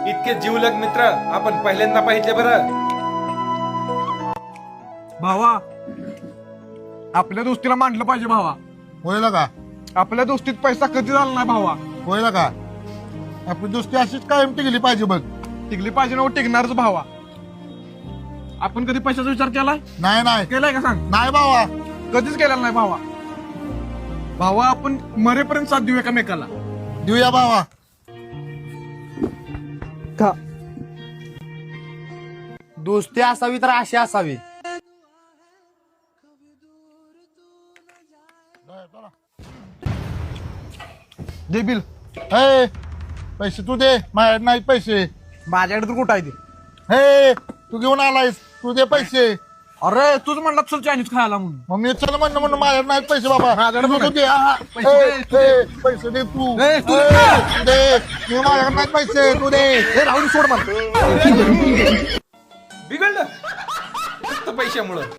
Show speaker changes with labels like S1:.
S1: इतके जीवलग मित्र आपण पहिल्यांदा पाहिजे बरं.
S2: भावा, आपल्या दोस्तीला मांडलं पाहिजे भावा.
S3: होईल का?
S2: आपल्या दोस्तीत पैसा कधी झाला नाही भावा.
S3: होईल का? आपली दोस्ती अशीच कायम टिकली पाहिजे बघ.
S2: टिकली पाहिजे ना, टिकणारच भावा. आपण कधी पैशाचा विचार केलाय?
S3: नाही नाही
S2: केलाय का सांग?
S3: नाही भावा.
S2: कधीच केलेला नाही भावा. भावा, आपण मरेपर्यंत साथ देऊ एकामेकाला.
S3: देऊया भावा.
S2: का
S4: दोस्ती असावी तर अशी असावी.
S2: दे बिल.
S3: हे पैसे तू दे, माझ्याकडे नाहीत पैसे.
S2: माझ्याकडे तर कुठं आहे ते?
S3: हे तू घेऊन आलायस, तू दे पैसे.
S2: अरे तूच म्हणला चल चायनीज खायला म्हणून.
S3: मग मी चल म्हणून माझ्याकडे नाहीत पैसे बाबा.
S2: माझ्याकडे
S3: तू
S2: पण
S3: दे. हा,
S2: पैसे
S3: हे,
S2: दे, तू
S3: हे, पैसे दे तू.
S2: हे, तू
S3: हे,
S2: दे.
S3: तू दे. मी माझ्याकडे नाहीत पैसे, तू दे.
S2: हे राहुल सोड मला.
S1: बिघडलं फक्त पैशामुळं.